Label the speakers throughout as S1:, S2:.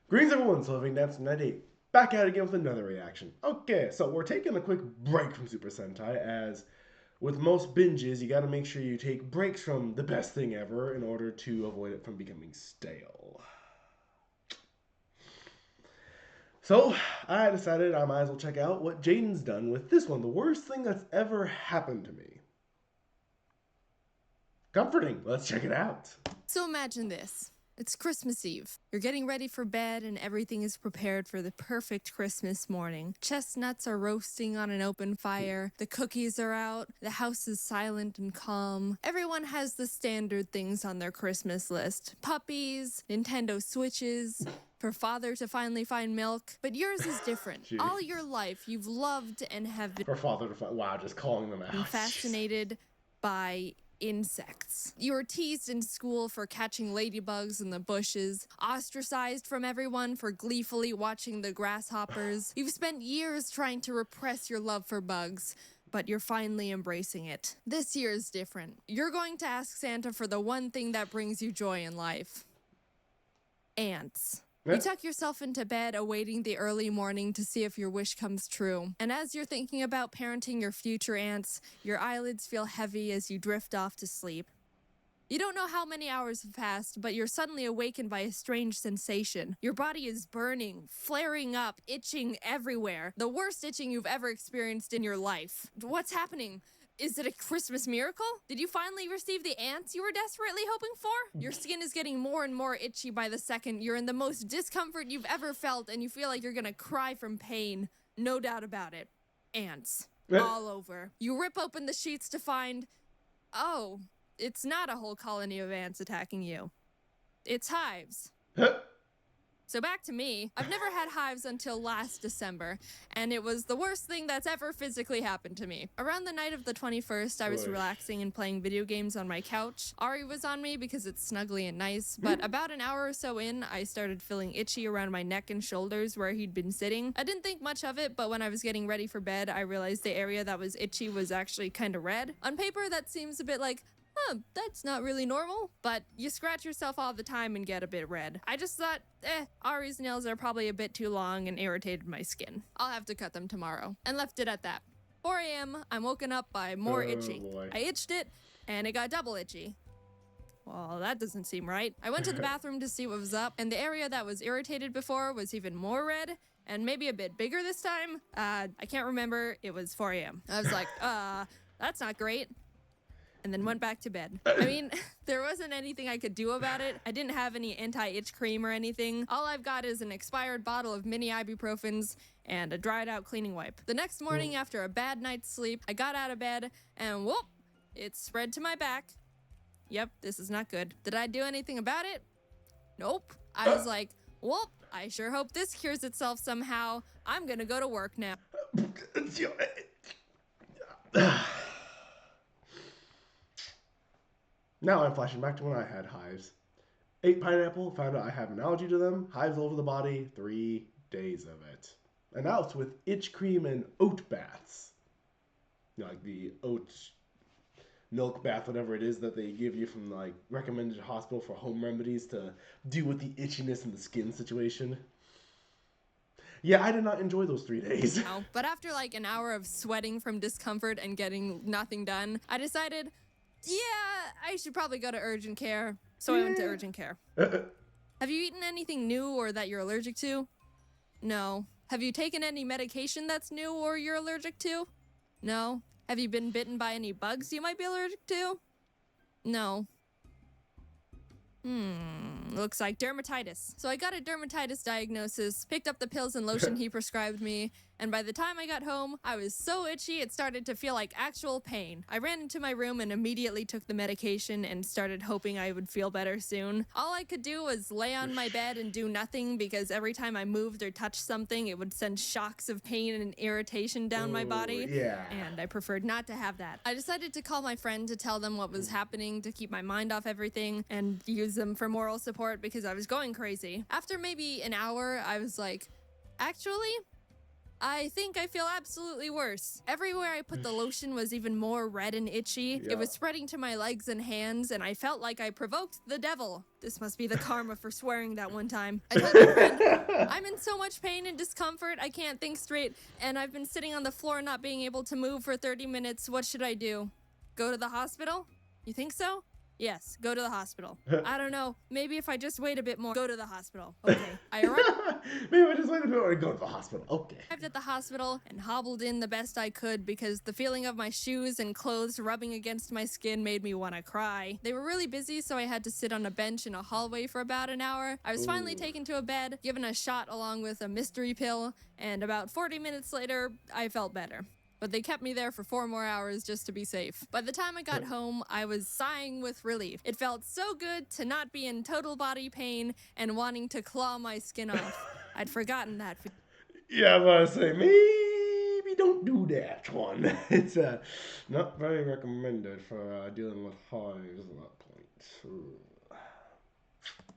S1: Greetings everyone, so Living Dance 98, back at it again with another reaction. Okay, so we're taking a quick break from Super Sentai, as with most binges, you gotta make sure you take breaks from the best thing ever in order to avoid it from becoming stale. So, I decided I might as well check out what Jaiden's done with this one, the worst thing that's ever happened to me. Comforting, let's check it out.
S2: So imagine this. It's Christmas Eve. You're getting ready for bed and everything is prepared for the perfect Christmas morning. Chestnuts are roasting on an open fire, the cookies are out, the house is silent and calm. Everyone has the standard things on their Christmas list. Puppies, Nintendo Switches, for father to finally find milk. But yours is different. All your life you've loved and have
S1: For father to find, wow, just calling them out.
S2: been fascinated by insects. You were teased in school for catching ladybugs in the bushes, ostracized from everyone for gleefully watching the grasshoppers. You've spent years trying to repress your love for bugs, but you're finally embracing it. This year is different. You're going to ask Santa for the one thing that brings you joy in life. Ants. You tuck yourself into bed, awaiting the early morning to see if your wish comes true. And as you're thinking about parenting your future ants, your eyelids feel heavy as you drift off to sleep. You don't know how many hours have passed, but you're suddenly awakened by a strange sensation. Your body is burning, flaring up, itching everywhere. The worst itching you've ever experienced in your life. What's happening? Is it a Christmas miracle? Did you finally receive the ants you were desperately hoping for? Your skin is getting more and more itchy by the second. You're in the most discomfort you've ever felt, and you feel like you're gonna cry from pain. No doubt about it. Ants. All over. You rip open the sheets to find, oh, it's not a whole colony of ants attacking you. It's hives. So back to me. I've never had hives until last December, and it was the worst thing that's ever physically happened to me. Around the night of the 21st, I was relaxing and playing video games on my couch. Ari was on me because it's snuggly and nice, but about an hour or so in, I started feeling itchy around my neck and shoulders where he'd been sitting. I didn't think much of it, but when I was getting ready for bed, I realized the area that was itchy was actually kind of red. On paper, that seems a bit like, that's not really normal, but you scratch yourself all the time and get a bit red. I just thought, Ari's nails are probably a bit too long and irritated my skin. I'll have to cut them tomorrow, and left it at that. 4 a.m., I'm woken up by more itching.
S1: Boy.
S2: I itched it, and it got double itchy. Well, that doesn't seem right. I went to the bathroom to see what was up, and the area that was irritated before was even more red, and maybe a bit bigger this time. I can't remember. It was 4 a.m. I was like, that's not great. And then went back to bed. I mean, there wasn't anything I could do about it. I didn't have any anti-itch cream or anything. All I've got is an expired bottle of mini ibuprofens and a dried out cleaning wipe. The next morning, after a bad night's sleep, I got out of bed and whoop, it spread to my back. Yep, this is not good. Did I do anything about it? Nope. I was like, whoop, I sure hope this cures itself somehow. I'm gonna go to work now.
S1: Now I'm flashing back to when I had hives. Ate pineapple, found out I have an allergy to them, hives all over the body, 3 days of it. And now it's with itch cream and oat baths. You know, like the oat milk bath, whatever it is that they give you from like recommended hospital for home remedies to deal with the itchiness in the skin situation. Yeah, I did not enjoy those 3 days.
S2: No, but after like an hour of sweating from discomfort and getting nothing done, I decided, yeah, I should probably go to urgent care. So I went to urgent care. Have you eaten anything new or that you're allergic to? No. Have you taken any medication that's new or you're allergic to? No. Have you been bitten by any bugs you might be allergic to? No. Looks like dermatitis. So I got a dermatitis diagnosis, picked up the pills and lotion he prescribed me, and by the time I got home, I was so itchy it started to feel like actual pain. I ran into my room and immediately took the medication and started hoping I would feel better soon. All I could do was lay on my bed and do nothing because every time I moved or touched something, it would send shocks of pain and irritation down my body.
S1: Yeah.
S2: And I preferred not to have that. I decided to call my friend to tell them what was happening to keep my mind off everything and use them for moral support because I was going crazy. After maybe an hour, I was like, actually, I think I feel absolutely worse. Everywhere I put the lotion was even more red and itchy.
S1: Yeah.
S2: It was spreading to my legs and hands, and I felt like I provoked the devil. This must be the karma for swearing that one time. I told my friend, I'm in so much pain and discomfort, I can't think straight, and I've been sitting on the floor not being able to move for 30 minutes. What should I do? Go to the hospital? You think so? Yes, go to the hospital. I don't know. Maybe if I just wait a bit more, go to the hospital. Okay. I arrived.
S1: Maybe I just wait a bit or go to the hospital. Okay.
S2: Arrived at the hospital and hobbled in the best I could because the feeling of my shoes and clothes rubbing against my skin made me want to cry. They were really busy, so I had to sit on a bench in a hallway for about an hour. I was finally taken to a bed, given a shot along with a mystery pill, and about 40 minutes later, I felt better. But they kept me there for 4 more hours just to be safe. By the time I got home, I was sighing with relief. It felt so good to not be in total body pain and wanting to claw my skin off. I'd forgotten that.
S1: Yeah, I'm gonna say maybe don't do that one. It's not very recommended for dealing with hives at that point.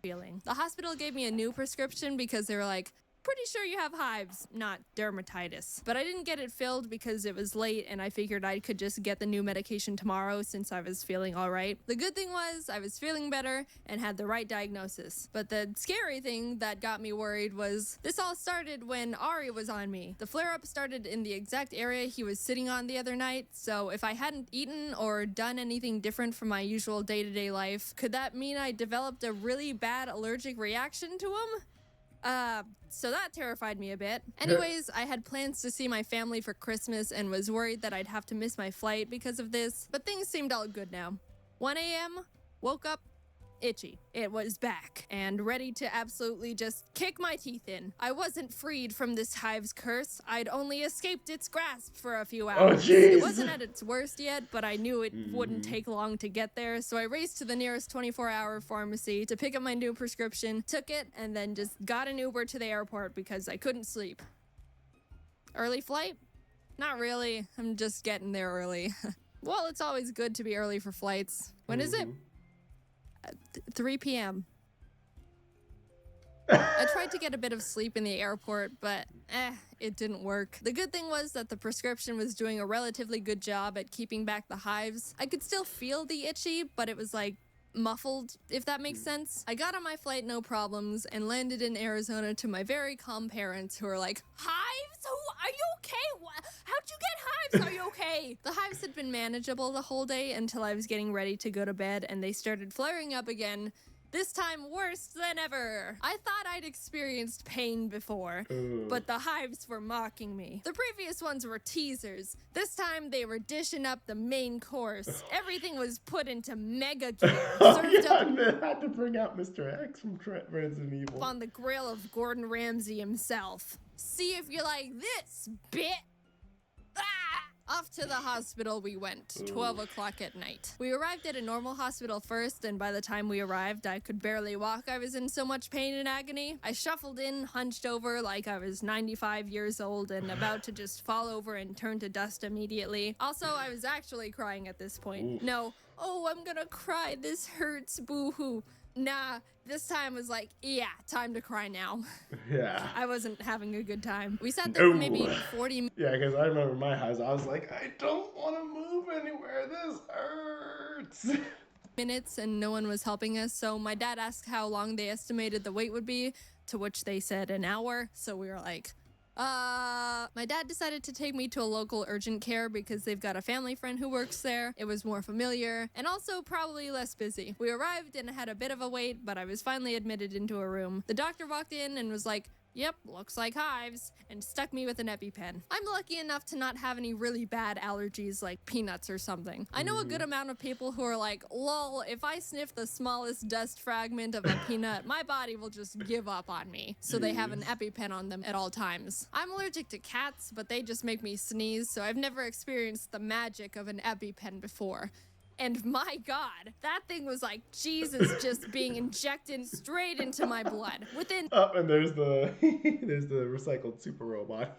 S2: Feeling. The hospital gave me a new prescription because they were like, pretty sure you have hives, not dermatitis. But I didn't get it filled because it was late and I figured I could just get the new medication tomorrow since I was feeling all right. The good thing was I was feeling better and had the right diagnosis. But the scary thing that got me worried was this all started when Ari was on me. The flare-up started in the exact area he was sitting on the other night, so if I hadn't eaten or done anything different from my usual day-to-day life, could that mean I developed a really bad allergic reaction to him? So that terrified me a bit. Anyways, I had plans to see my family for Christmas and was worried that I'd have to miss my flight because of this, but things seemed all good now. 1 a.m., woke up, itchy. It was back and ready to absolutely just kick my teeth in. I wasn't freed from this hive's curse. I'd only escaped its grasp for a few hours.
S1: Oh, jeez.
S2: It wasn't at its worst yet, but I knew it wouldn't take long to get there, so I raced to the nearest 24-hour pharmacy to pick up my new prescription, took it, and then just got an Uber to the airport because I couldn't sleep. Early flight? Not really. I'm just getting there early. Well, it's always good to be early for flights. When is it? 3 p.m. I tried to get a bit of sleep in the airport, but it didn't work. The good thing was that the prescription was doing a relatively good job at keeping back the hives. I could still feel the itchy, but it was like muffled, if that makes sense. I got on my flight no problems and landed in Arizona to my very calm parents who were like, hives? Are you okay? How'd you get hives? Are you okay? The hives had been manageable the whole day until I was getting ready to go to bed and they started flaring up again. This time worse than ever. I thought I'd experienced pain before, but the hives were mocking me. The previous ones were teasers. This time they were dishing up the main course. Everything was put into mega gear. Served up
S1: I had to bring out Mr. X from Resident Evil.
S2: on the grill of Gordon Ramsay himself. See if you like this, bit. Off to the hospital we went, 12 o'clock at night. We arrived at a normal hospital first, and by the time we arrived, I could barely walk. I was in so much pain and agony. I shuffled in, hunched over like I was 95 years old and about to just fall over and turn to dust immediately. Also, I was actually crying at this point. No, oh, I'm gonna cry, this hurts, boo-hoo. Nah, this time was like, yeah, time to cry now.
S1: Yeah.
S2: I wasn't having a good time. We sat there for maybe 40 minutes.
S1: Yeah, because I remember my house, I was like, I don't want to move anywhere. This hurts.
S2: Minutes and no one was helping us, so my dad asked how long they estimated the wait would be, to which they said an hour. So we were like, my dad decided to take me to a local urgent care because they've got a family friend who works there. It was more familiar and also probably less busy. We arrived and had a bit of a wait, but I was finally admitted into a room. The doctor walked in and was like, yep, looks like hives, and stuck me with an EpiPen. I'm lucky enough to not have any really bad allergies like peanuts or something. I know a good amount of people who are like, lol, if I sniff the smallest dust fragment of a peanut, my body will just give up on me. So they have an EpiPen on them at all times. I'm allergic to cats, but they just make me sneeze, so I've never experienced the magic of an EpiPen before. And my God, that thing was like Jesus just being injected straight into my blood. Within
S1: and there's the there's the recycled super robot.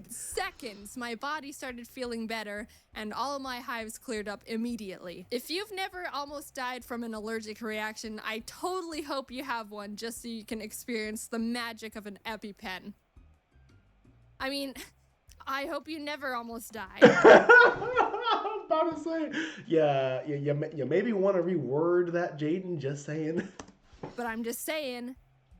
S2: seconds, my body started feeling better and all of my hives cleared up immediately. If you've never almost died from an allergic reaction, I totally hope you have one just so you can experience the magic of an EpiPen. I mean, I hope you never almost die.
S1: I'm about to say, yeah, you maybe want to reword that, Jaiden. Just saying.
S2: But I'm just saying,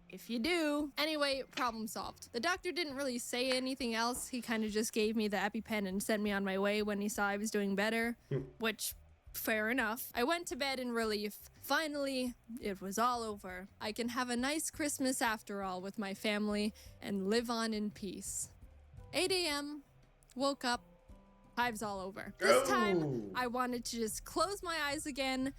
S2: if you do. Anyway, problem solved. The doctor didn't really say anything else. He kind of just gave me the EpiPen and sent me on my way when he saw I was doing better, which, fair enough. I went to bed in relief. Finally, it was all over. I can have a nice Christmas after all with my family and live on in peace. 8 a.m., woke up, hives all over. This time, I wanted to just close my eyes again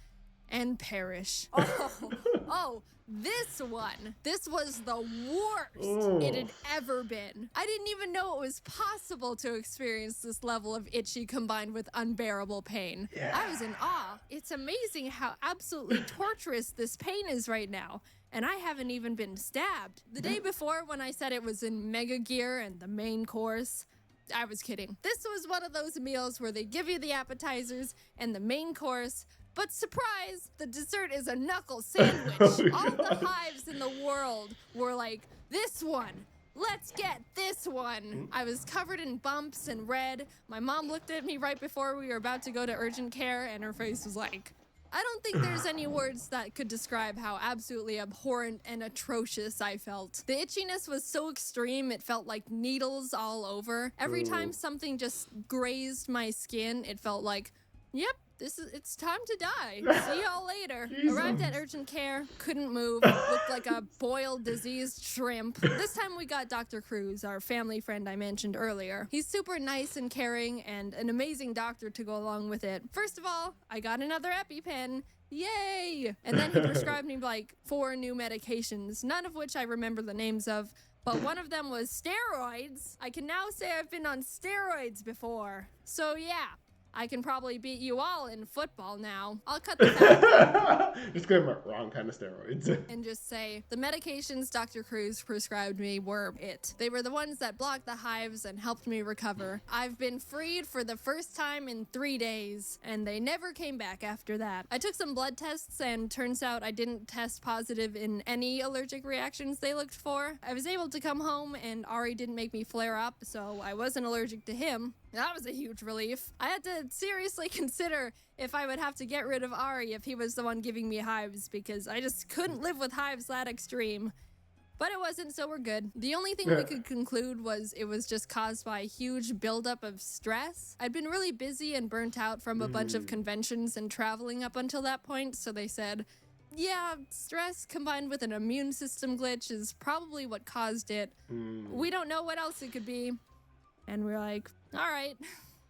S2: and perish. Oh, this one. This was the worst it had ever been. I didn't even know it was possible to experience this level of itchy combined with unbearable pain.
S1: Yeah.
S2: I was in awe. It's amazing how absolutely torturous this pain is right now. And I haven't even been stabbed. The day before, when I said it was in mega gear and the main course, I was kidding. This was one of those meals where they give you the appetizers and the main course, but surprise, the dessert is a knuckle sandwich. All the hives in the world were like, this one, let's get this one. I was covered in bumps and red. My mom looked at me right before we were about to go to urgent care, and her face was like, I don't think there's any words that could describe how absolutely abhorrent and atrocious I felt. The itchiness was so extreme, it felt like needles all over. Every time something just grazed my skin, it felt like, yep, it's time to die. See y'all later. Arrived at urgent care, couldn't move, looked like a boiled, diseased shrimp. This time we got Dr. Cruz, our family friend I mentioned earlier. He's super nice and caring and an amazing doctor to go along with it. First of all, I got another EpiPen. Yay! And then he prescribed me like 4 new medications, none of which I remember the names of, but one of them was steroids. I can now say I've been on steroids before. So yeah. I can probably beat you all in football now. I'll cut the fat.
S1: Just give him wrong kind of steroids.
S2: And just say, the medications Dr. Cruz prescribed me were it. They were the ones that blocked the hives and helped me recover. I've been freed for the first time in 3 days, and they never came back after that. I took some blood tests, and turns out I didn't test positive in any allergic reactions they looked for. I was able to come home, and Ari didn't make me flare up, so I wasn't allergic to him. That was a huge relief. I had to seriously consider if I would have to get rid of Ari if he was the one giving me hives, because I just couldn't live with hives that extreme. But it wasn't, so we're good. The only thing we could conclude was it was just caused by a huge buildup of stress. I'd been really busy and burnt out from a bunch of conventions and traveling up until that point, so they said, yeah, stress combined with an immune system glitch is probably what caused it. We don't know what else it could be. And we're like, all right.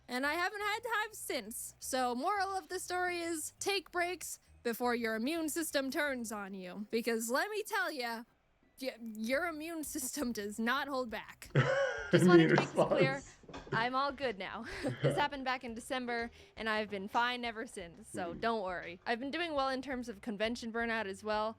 S2: And I haven't had hives since. So moral of the story is take breaks before your immune system turns on you. Because let me tell you, your immune system does not hold back.
S3: Just wanted to make this clear. I'm all good now. This happened back in December, and I've been fine ever since, so don't worry. I've been doing well in terms of convention burnout as well,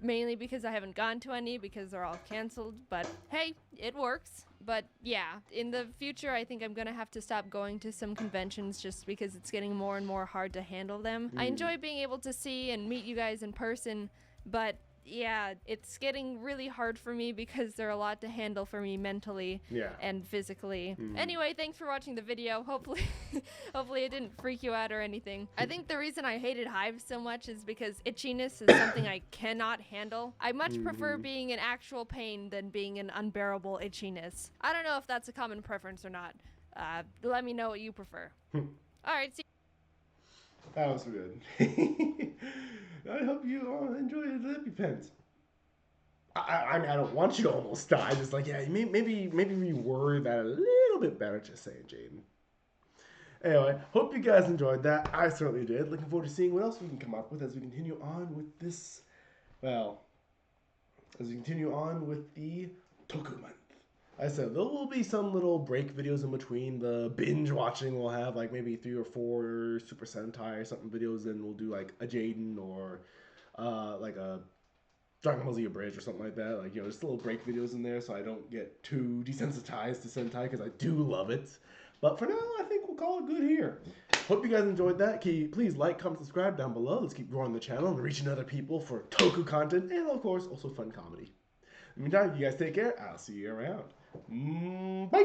S3: mainly because I haven't gone to any because they're all canceled, but hey, it works. But yeah, in the future, I think I'm gonna have to stop going to some conventions just because it's getting more and more hard to handle them. I enjoy being able to see and meet you guys in person, but yeah, it's getting really hard for me because there are a lot to handle for me mentally and physically. Anyway, thanks for watching the video. Hopefully it didn't freak you out or anything. I think the reason I hated hives so much is because itchiness is something I cannot handle. I much prefer being in actual pain than being in unbearable itchiness. I don't know if that's a common preference or not. Let me know what you prefer. Alright, see.
S1: That was good. I hope you all enjoy the EpiPens. I mean, I don't want you to almost die. Just like, yeah, maybe reword that a little bit better. Just saying, Jaiden. Anyway, hope you guys enjoyed that. I certainly did. Looking forward to seeing what else we can come up with as we continue on with this. Well, as we continue on with the Toku month. I said there will be some little break videos in between the binge watching. We'll have like maybe 3 or 4 Super Sentai or something videos, and we'll do like a Jaiden or like a Dragon Ball Z Abridged or something like that. Like, you know, just little break videos in there so I don't get too desensitized to Sentai because I do love it. But for now, I think we'll call it good here. Hope you guys enjoyed that. Please like, comment, subscribe down below. Let's keep growing the channel and reaching other people for Toku content and, of course, also fun comedy. In the meantime, you guys take care. I'll see you around. Bye!